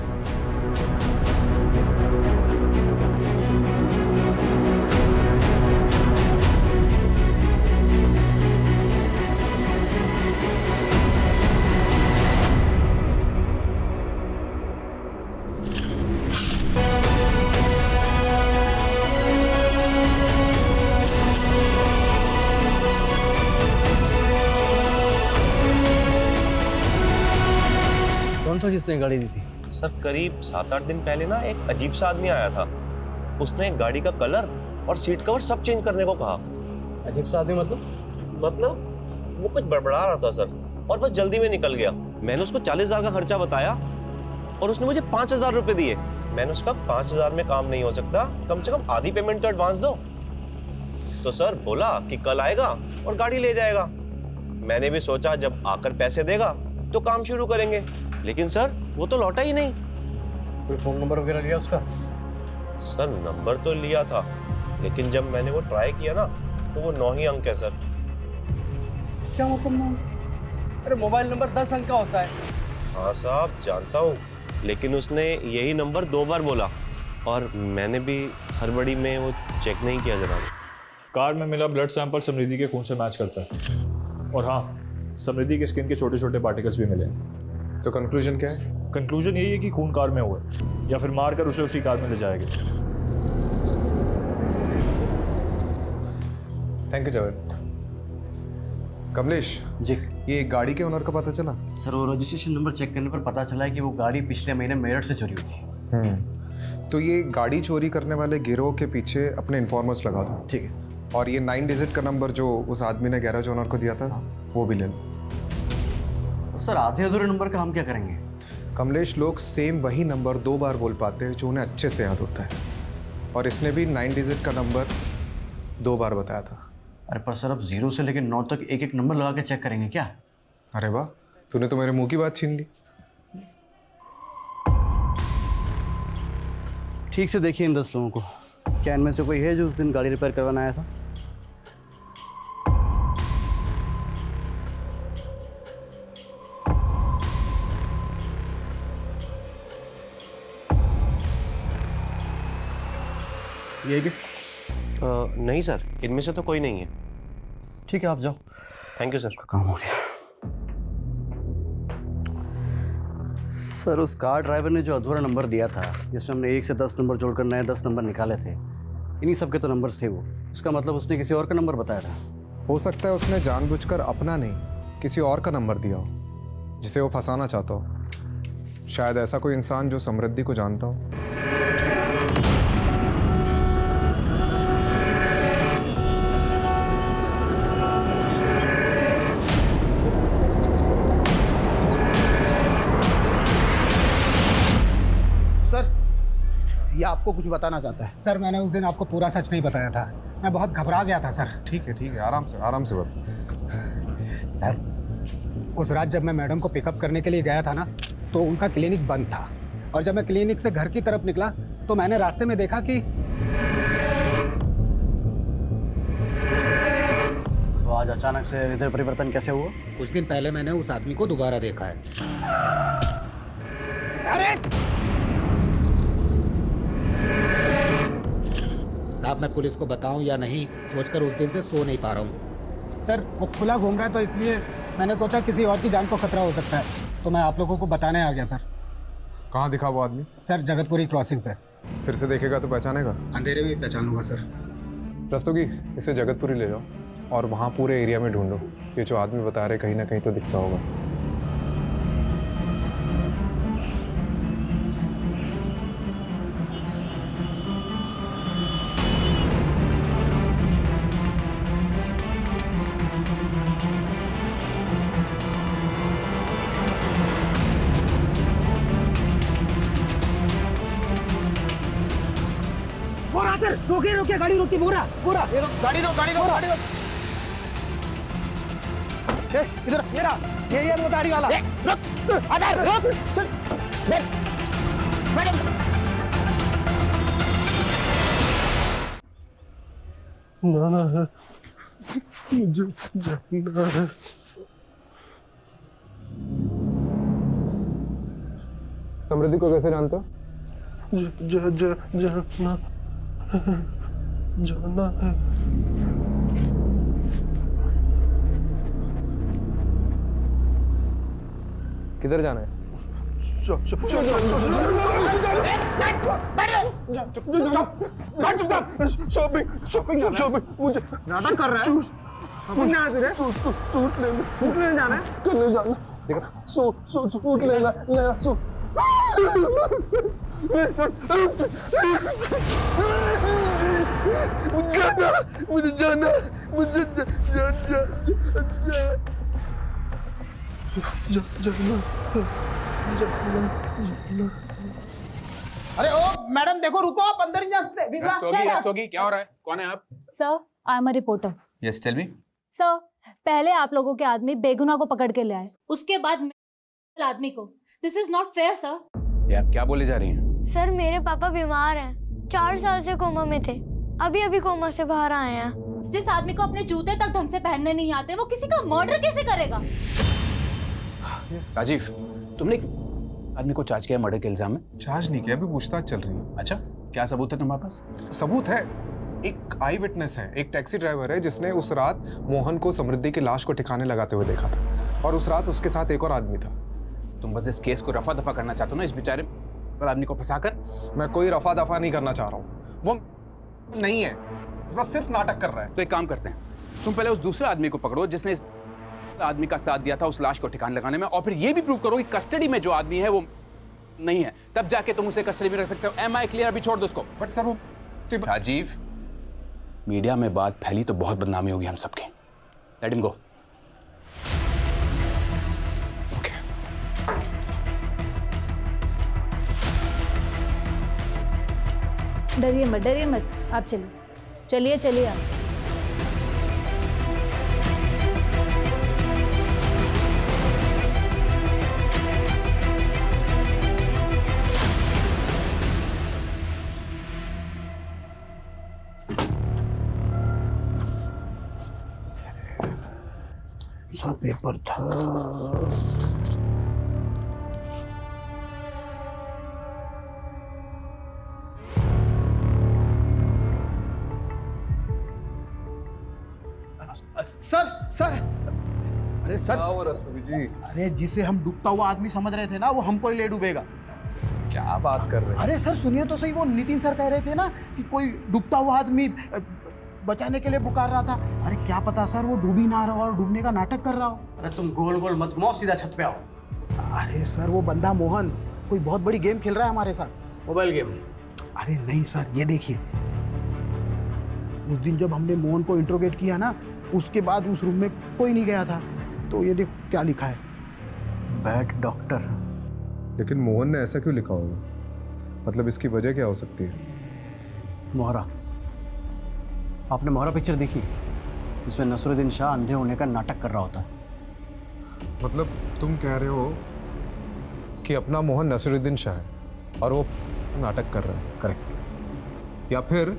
कौन सा किसने गाड़ी दी थी? सर करीब 7-8 दिन पहले ना एक अजीब सा आदमी आया था। उसने गाड़ी का कलर और सीट कवर सब चेंज करने को कहा। अजीब सा आदमी मतलब वो कुछ बड़बड़ा रहा था सर, और बस जल्दी में निकल गया। मैंने उसको 40,000 का खर्चा बताया और उसने मुझे 5,000 रुपए दिए। मैंने उसका 5,000 में काम नहीं हो सकता, कम से कम आधी पेमेंट तो एडवांस दो। तो सर बोला कि कल आएगा और गाड़ी ले जाएगा। मैंने भी सोचा जब आकर पैसे देगा तो काम शुरू करेंगे, लेकिन सर वो तो लौटा ही नहीं। कोई फोन नंबर वगैरह लिया उसका? सर नंबर तो लिया था, लेकिन जब मैंने वो ट्राई किया ना तो वो 9 ही अंक है सर। क्या मतलब? अरे मोबाइल नंबर 10 अंक का होता है। हाँ साहब जानता हूँ, लेकिन उसने यही नंबर 2 बार बोला और मैंने भी हड़बड़ी में वो चेक नहीं किया जनाब। कार में मिला ब्लड सैंपल समृद्धि के खून से मैच करता है, और हाँ समृद्धि के स्किन के छोटे छोटे पार्टिकल्स भी मिले। तो कंक्लूजन क्या है? कंक्लूजन यही है कि खून कार में हुआ है, या फिर मारकर उसे उसी कार में ले जाएंगे। Thank you Javed. कमलेश जी, ये गाड़ी के ओनर का पता चला? सर वो रजिस्ट्रेशन नंबर चेक करने पर पता चला है कि वो गाड़ी पिछले महीने मेरठ से चोरी हुई थी। तो ये गाड़ी चोरी करने वाले गिरोह के पीछे अपने इन्फॉर्मर्स लगा दो। ठीक है। और ये 9 डिजिट का नंबर जो उस आदमी ने गैराज ओनर को दिया था वो भी ले लो। सर आधे अधूरे नंबर का हम क्या करेंगे? कमलेश, लोग सेम वही नंबर 2 बार बोल पाते हैं जो उन्हें अच्छे से याद होता है, और इसने भी 9 डिजिट का नंबर 2 बार बताया था। अरे पर सर अब 0 से लेकर 9 तक एक एक नंबर लगा के चेक करेंगे क्या? अरे वाह, तूने तो मेरे मुंह की बात छीन ली। ठीक से देखिए इन 10 लोगों को, क्या इनमें से कोई है जो उस दिन गाड़ी रिपेयर करवाने आया था? ये भी नहीं सर, इनमें से तो कोई नहीं है। ठीक है, आप जाओ। Thank you sir. काम हो गया। सर उस कार ड्राइवर ने जो अधूरा नंबर दिया था, जिसमें हमने 1 से 10 नंबर जोड़कर नए 10 नंबर निकाले थे, इन्हीं सब के तो नंबर्स थे वो। इसका मतलब उसने किसी और का नंबर बताया था। हो सकता है उसने जानबूझकर अपना नहीं किसी और का नंबर दिया हो जिसे वो फंसाना चाहता हो। शायद ऐसा कोई इंसान जो समृद्धि को जानता हो। ये आपको कुछ बताना चाहता है। सर मैंने उस दिन आपको पूरा सच नहीं बताया था, मैं बहुत घबरा गया था सर। ठीक है, आराम से बता। सर उस रात जब मैं मैडम को पिकअप करने के लिए गया था ना, तो उनका क्लिनिक बंद था, और जब मैं क्लिनिक से घर की तरफ निकला तो मैंने रास्ते में देखा कि तो आज अचानक से हृदय परिवर्तन कैसे हुआ? कुछ दिन पहले मैंने उस आदमी को दोबारा देखा है। अरे साहब, मैं पुलिस को बताऊं या नहीं सोचकर उस दिन से सो नहीं पा रहा हूं। सर वो खुला घूम रहा है, तो इसलिए मैंने सोचा किसी और की जान को खतरा हो सकता है, तो मैं आप लोगों को बताने आ गया सर। कहाँ दिखा वो आदमी? सर जगतपुरी क्रॉसिंग पे। फिर से देखेगा तो पहचानेगा? अंधेरे में ही पहचान लूंगा सर। रस्तोगी, इसे जगतपुरी ले जाओ और वहाँ पूरे एरिया में ढूंढो। ये जो आदमी बता रहे कहीं ना कहीं तो दिखता होगा। सर रोके गाड़ी रोकी। बोरा गाड़ी रोक। इधर ये रहा, ये वो गाड़ी वाला। रुक चल बैठ। ना है मुझे जाना है। समृद्धि को कैसे जानते हो? जाना है। किधर जाना है? शॉपिंग मुझे नाटक कर रहा है। शॉपिंग जाना है तुझे? सूट लेने जाना है? कल जाना। सूट लेना नया सूट। मुझे जाना अरे ओ मैडम देखो, रुको, आप अंदर ही जा सकते। रस्तोगी, क्या हो रहा है? कौन है आप? Sir I am a reporter. Yes tell me. Sir पहले आप लोगों के आदमी बेगुनाह को पकड़ के ले आए, उसके बाद आदमी को। This is not fair sir. ये आप क्या बोले जा रही हैं? सर मेरे पापा बीमार हैं, 4 साल से कोमा में थे, अभी कोमा से बाहर आए हैं। जिस आदमी को अपने जूते तक ढंग से पहनने नहीं आते, वो किसी का मर्डर कैसे करेगा? राजीव, तुमने आदमी को चार्ज किया मर्डर के इल्जाम में? चार्ज नहीं किया, अभी पूछताछ चल रही है। अच्छा, क्या सबूत है तुम्हारे पास? सबूत है, एक आई विटनेस है, एक टैक्सी ड्राइवर है जिसने उस रात मोहन को समृद्धि की लाश को ठिकाने लगाते हुए देखा था, और उस रात उसके साथ एक और आदमी था। तुम बस इस केस को रफा दफा करना चाहते हो ना, इस बेचारे आदमी को फंसाकर? मैं कोई रफा दफा नहीं करना चाह रहा हूँ, वो नहीं है, बस सिर्फ नाटक कर रहा है। तो एक काम करते हैं, तुम पहले उस दूसरे आदमी को पकड़ो जिसने इस आदमी का साथ दिया था उस लाश को ठिकाने लगाने में, और फिर ये भी प्रूव करो कि कस्टडी में जो आदमी है वो नहीं है तब जाके तुम उसे कस्टडी में रख सकते हो। Am I clear? अभी छोड़ दो उसको। बट सर वो राजीव, मीडिया में बात फैली तो बहुत बदनामी होगी हम सबके। Let him go. डरिए मत आप चलिए चलिए आप। सा पेपर था। सर अरे सर रस्तोगी जी, अरे जिसे हम डूबता हुआ आदमी समझ रहे थे ना, वो हमको ही ले डूबेगा। क्या बात कर रहे हैं? अरे सर सुनिए तो सही, वो नितिन सर कह रहे थे ना कि कोई डूबता हुआ आदमी बचाने के लिए पुकार रहा था। अरे क्या पता सर वो डूब ही ना रहा हो और डूबने का नाटक कर रहा हो। अरे तुम गोल गोल मत घुमाओ, सीधा छत पे आओ। अरे सर वो बंदा मोहन कोई बहुत बड़ी गेम खेल रहा है हमारे साथ। Mobile game? अरे नहीं सर, ये देखिए, उस दिन जब हमने मोहन को इंट्रोगेट किया ना, उसके बाद उस रूम में कोई नहीं गया था। तो ये देखो क्या लिखा है, बैड डॉक्टर। लेकिन मोहन ने ऐसा क्यों लिखा होगा? मतलब इसकी वजह क्या हो सकती है? मोहरा, आपने मोहरा पिक्चर देखी? इसमें नसरुद्दीन शाह अंधे होने का नाटक कर रहा होता है। मतलब तुम कह रहे हो कि अपना मोहन नसरुद्दीन शाह है और वो नाटक कर रहा है? करेक्ट। या फिर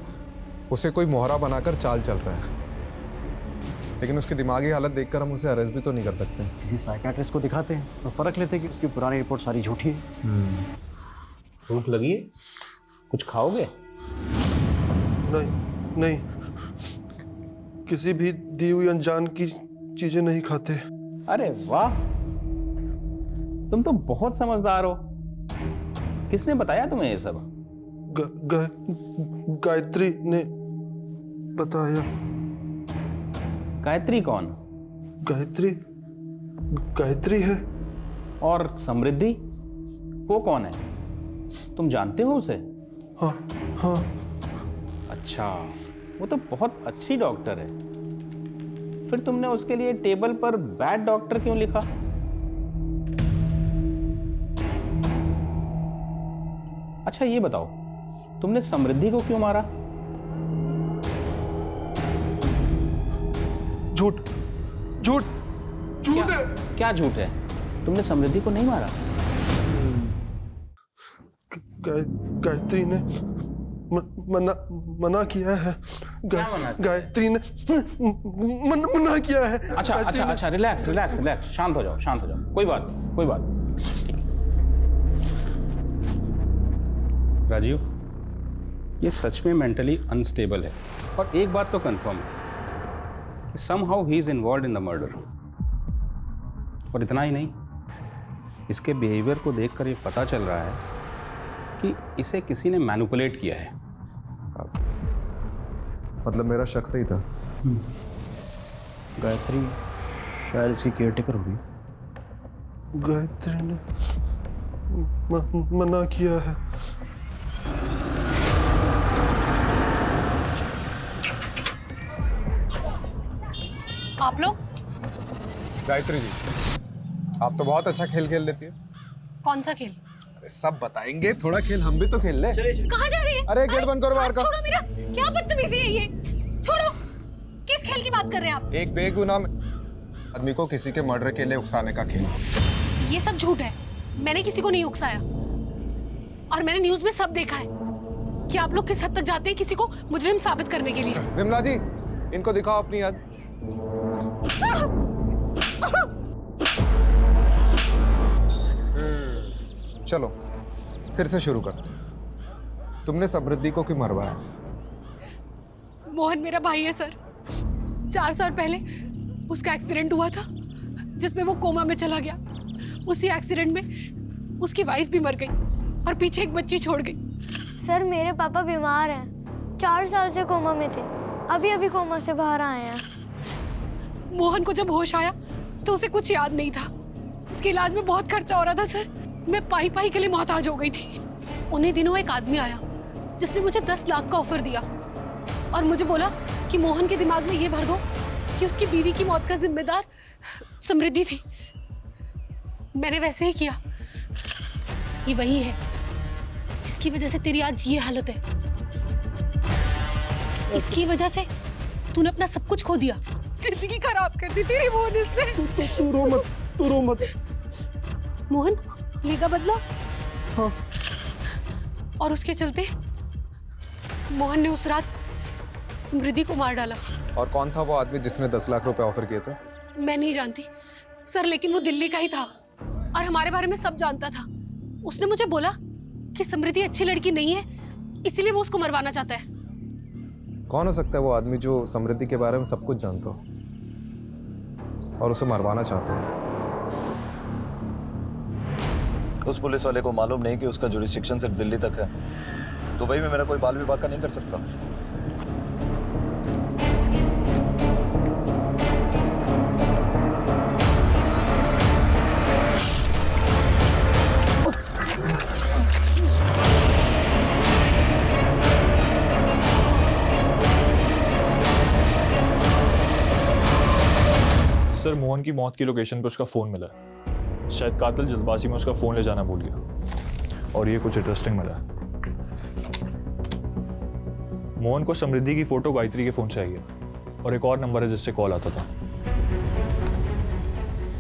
उसे कोई मोहरा बनाकर चाल चल रहा है, लेकिन उसकी दिमागी हालत देखकर हम उसे अरेस्ट भी तो नहीं कर सकते। किसी साइकियाट्रिस्ट को दिखाते हैं और परख लेते हैं कि उसकी पुरानी रिपोर्ट सारी झूठी है। भूख लगी है? कुछ खाओगे? नहीं, किसी भी दी हुई अनजान की चीजें नहीं खाते। अरे वाह, तुम तो बहुत समझदार हो। किसने बताया तुम्हें ये सब? गायत्री ने बताया। गायत्री कौन? गायत्री है। और समृद्धि वो कौन है? तुम जानते हो उसे? हाँ। अच्छा, वो तो बहुत अच्छी डॉक्टर है। फिर तुमने उसके लिए टेबल पर बैड डॉक्टर क्यों लिखा? अच्छा ये बताओ, तुमने समृद्धि को क्यों मारा? झूठ। क्या झूठ है? तुमने समृद्धि को नहीं मारा? गायत्री ने मना किया है। गायत्री ने मना किया है। अच्छा, रिलैक्स, शांत हो जाओ। कोई बात नहीं। राजीव, ये सच में मेंटली अनस्टेबल है। और एक बात तो कंफर्म है कि somehow he is involved in the murder. और इतना ही नहीं, इसके बिहेवियर को देखकर ये पता चल रहा है कि इसे किसी ने मैनिपुलेट किया है। मतलब मेरा शक सही था। गायत्री शायद इसकी केयरटेकर होगी। गायत्री ने मना किया है। आप लोग? गायत्री जी, आप तो बहुत अच्छा खेल खेल लेती है। कौन सा खेल? अरे सब बताएंगे, थोड़ा खेल हम भी तो खेल ले। कहाँ जा रही है? अरे गेट बंद करो बाहर का। छोड़ो मेरा, क्या बदतमीजी है ये? छोड़ो। किस खेल की बात कर रहे हैं आप? एक बेगुनाह आदमी को किसी के मर्डर के लिए उकसाने का खेल। ये सब झूठ है। मैंने किसी को नहीं उकसाया और मैंने न्यूज में सब देखा है कि आप लोग किस हद तक जाते हैं किसी को मुजरिम साबित करने के लिए। विमला जी, इनको दिखाओ अपनी याद। चलो फिर से शुरू कर। तुमने समृद्धि को क्यों मरवाया? मोहन मेरा भाई है सर। 4 साल पहले उसका एक्सीडेंट हुआ था जिसमें वो कोमा में चला गया। उसी एक्सीडेंट में उसकी वाइफ भी मर गई और पीछे एक बच्ची छोड़ गई। सर मेरे पापा बीमार हैं, 4 साल से कोमा में थे, अभी कोमा से बाहर आए हैं। मोहन को जब होश आया तो उसे कुछ याद नहीं था। उसके इलाज में बहुत खर्चा हो रहा था सर। मैं पाई पाई के लिए मोहताज हो गई थी। उन्हीं दिनों एक आदमी आया जिसने मुझे 10 लाख का ऑफर दिया और मुझे बोला कि मोहन के दिमाग में ये भर दो कि उसकी बीवी की मौत का जिम्मेदार समृद्धि थी। मैंने वैसे ही किया। ये वही है जिसकी वजह से तेरी आज ये हालत है। इसकी वजह से तूने अपना सब कुछ खो दिया, जिंदगी खराब कर दी तेरी मोहन इसने। तू रो मत, तू रो मत। मोहन लेगा बदला? हाँ। और उसके चलते मोहन ने उस रात समृद्धि को मार डाला। और कौन था वो आदमी जिसने 10 लाख रुपए ऑफर किए थे? मैं नहीं जानती सर, लेकिन वो दिल्ली का ही था और हमारे बारे में सब जानता था। उसने मुझे बोला कि समृद्धि अच्छी लड़की नहीं है, इसीलिए वो उसको मरवाना चाहता है। कौन हो सकता है वो आदमी जो समृद्धि के बारे में सब कुछ जानता हो और उसे मरवाना चाहता हो? उस पुलिस वाले को मालूम नहीं कि उसका जुरिस्डिक्शन सिर्फ दिल्ली तक है। दुबई में मेरा कोई बाल विभाग का नहीं कर सकता। सर, मोहन की मौत की लोकेशन पर उसका फ़ोन मिला है। शायद कातिल जल्दबाजी में उसका फ़ोन ले जाना भूल गया। और ये कुछ इंटरेस्टिंग मिला है। मोहन को समृद्धि की फ़ोटो गायत्री के फ़ोन से आई है और एक और नंबर है जिससे कॉल आता था।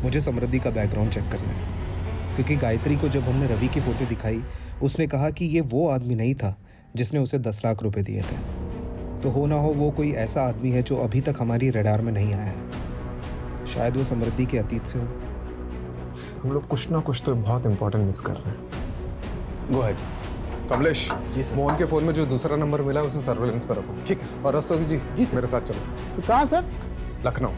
मुझे समृद्धि का बैकग्राउंड चेक करना है, क्योंकि गायत्री को जब हमने रवि की फ़ोटो दिखाई उसने कहा कि ये वो आदमी नहीं था जिसने उसे 10 लाख रुपए दिए थे। तो हो ना हो वो कोई ऐसा आदमी है जो अभी तक हमारी रडार में नहीं आया है। शायद वो समृद्धि के अतीत से हो। हम लोग कुछ ना कुछ तो बहुत इंपॉर्टेंट मिस कर रहे हैं। Go ahead. Kamlesh ji sir, Mohan के फोन में जो दूसरा नंबर मिला है उसे सर्वेलेंस पर रखो। ठीक है। और रस्तोगी जी मेरे साथ चलो। तो कहाँ sir? Lucknow.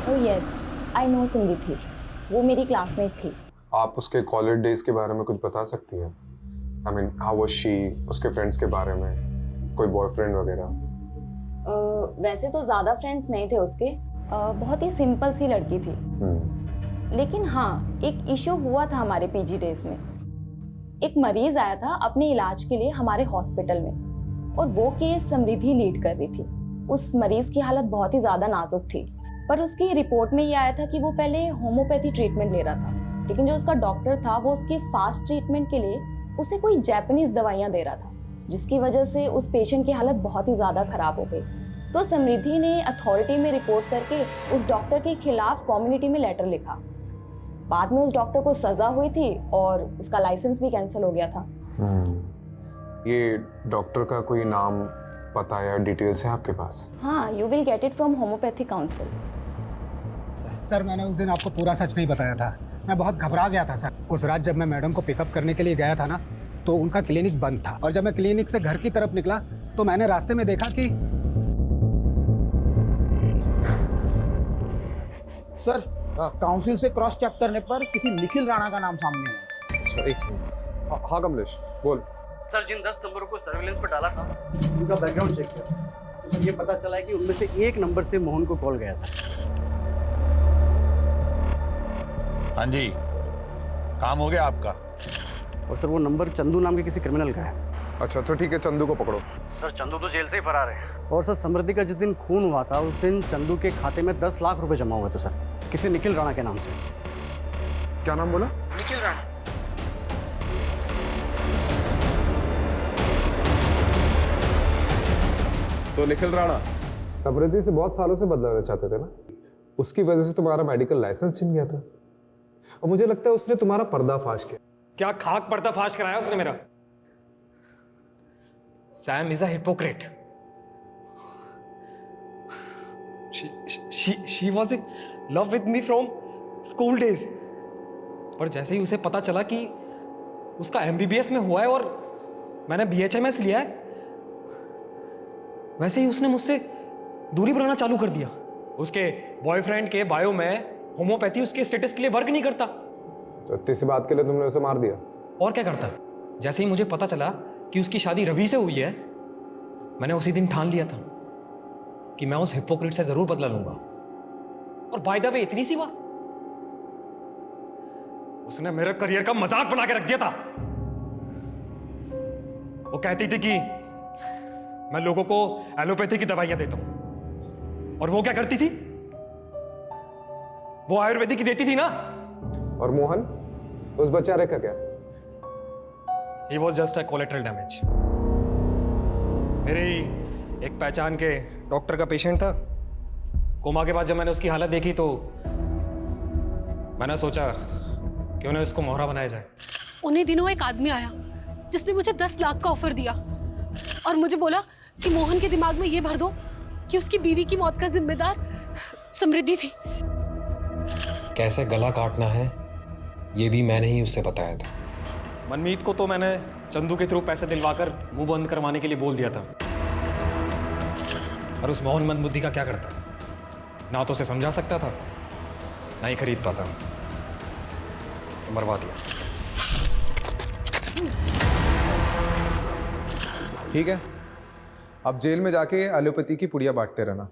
Oh yes, I know Samriddhi. वो मेरी क्लासमेट थी। आप उसके कॉलेज डेज के बारे में कुछ बता सकती हैं? I mean how was she, उसके फ्रेंड्स के बारे में, कोई बॉयफ्रेंड वगैरह? वैसे तो ज़्यादा फ्रेंड्स नहीं थे उसके। बहुत ही सिंपल सी लड़की थी। लेकिन हाँ, एक इशू हुआ था हमारे पीजी डेज में। एक मरीज आया था अपने इलाज के लिए हमारे हॉस्पिटल में और वो केस समृद्धि लीड कर रही थी। उस मरीज की हालत बहुत ही ज़्यादा नाजुक थी, पर उसकी रिपोर्ट में ये आया था कि वो पहले होम्योपैथी ट्रीटमेंट ले रहा था, लेकिन जो उसका डॉक्टर था वो उसके फास्ट ट्रीटमेंट के लिए उसे कोई जापानीज दवाइयाँ दे रहा था, जिसकी वजह से उस पेशेंट की हालत बहुत ही ज़्यादा खराब हो गई। तो समृद्धि ने अथॉरिटी में रिपोर्ट करके उस डॉक्टर के खिलाफ कम्युनिटी में लेटर लिखा। बाद में उस डॉक्टर को सज़ा हुई थी और उसका लाइसेंस भी कैंसिल हो गया था। ये डॉक्टर का कोई नाम, पता या डिटेल्स है आपके पास? हाँ, you will get it from homeopathy council. Sir, मैंने उस दिन आपको पूरा सच नहीं बताया था। मैं बहुत घबरा गया था सर। उस रात जब मैं मैडम को पिकअप करने के लिए गया था ना, तो उनका क्लिनिक बंद था और जब मैं क्लिनिक से घर की तरफ निकला तो मैंने रास्ते में देखा कि सर काउंसिल से क्रॉस चेक करने पर किसी निखिल राणा का नाम सामने आया। सर एक सेकंड। हाँ कमलेश बोल। सर, जिन 10 नंबरों को सर्विलेंस पर डाला था उनका बैकग्राउंड चेक किया सर। ये पता चला है कि उनमें से एक नंबर से मोहन को कॉल गया सर। हाँ जी, काम हो गया आपका? और सर वो नंबर चंदू नाम के किसी क्रिमिनल का है। अच्छा तो ठीक है, चंदू को पकड़ो। सर चंदू तो जेल से ही फरार है। और सर समृद्धि का जिस दिन खून हुआ था उस दिन चंदू के खाते में 10 लाख रुपए जमा हुए थे सर, किसी निखिल राणा के नाम से। क्या नाम बोला? निखिल राणा। तो निखिल राणा समृद्धि से बहुत सालों से बदला लेना चाहते थे ना, उसकी वजह से तुम्हारा मेडिकल लाइसेंस छिन गया था और मुझे लगता है उसने तुम्हारा पर्दाफाश किया। क्या खाक पर्दाफाश कराया उसने मेरा? Sam is a hypocrite. She was in love with me from school days, और जैसे ही उसे पता चला कि उसका MBBS में हुआ है और मैंने BHMS लिया है, वैसे ही उसने मुझसे दूरी बनाना चालू कर दिया। उसके बॉयफ्रेंड के बायो में होम्योपैथी उसके स्टेटस के लिए वर्क नहीं करता। तो इतनी सी बात के लिए तुमने उसे मार दिया? और क्या करता? जैसे ही मुझे पता चला कि उसकी शादी रवि से हुई है, मैंने उसी दिन ठान लिया था कि मैं उस हिपोक्रेट से जरूर बदला लूंगा। और बाय द वे इतनी सी बात, उसने मेरे करियर का मजाक बना के रख दिया था। वो कहती थी कि मैं लोगों को एलोपैथी की दवाइयां देता हूं, और वो क्या करती थी, वो आयुर्वेदिक की देती थी ना। और मोहन, उस बेचारे का क्या? He was just a collateral damage. मेरे एक पहचान के डॉक्टर का पेशेंट था। कोमा के बाद जब मैंने उसकी हालत देखी तो मैंने सोचा कि उन्हें उसको मोहरा बनाया जाए। उन्हीं दिनों एक आदमी आया जिसने मुझे 10 लाख का ऑफर दिया और मुझे बोला कि मोहन के दिमाग में ये भर दो कि उसकी बीवी की मौत का जिम्मेदार समृद्धि थी। कैसे गला काटना है ये भी मैंने ही उससे बताया था। मनमीत को तो मैंने चंदू के थ्रू पैसे दिलवाकर मुंह बंद करवाने के लिए बोल दिया था। और उस मोहन मंदबुद्धि का क्या करता, ना तो उसे समझा सकता था ना ही खरीद पाता, तो मरवा दिया। ठीक है, अब जेल में जाके एलोपैथी की पुड़िया बांटते रहना।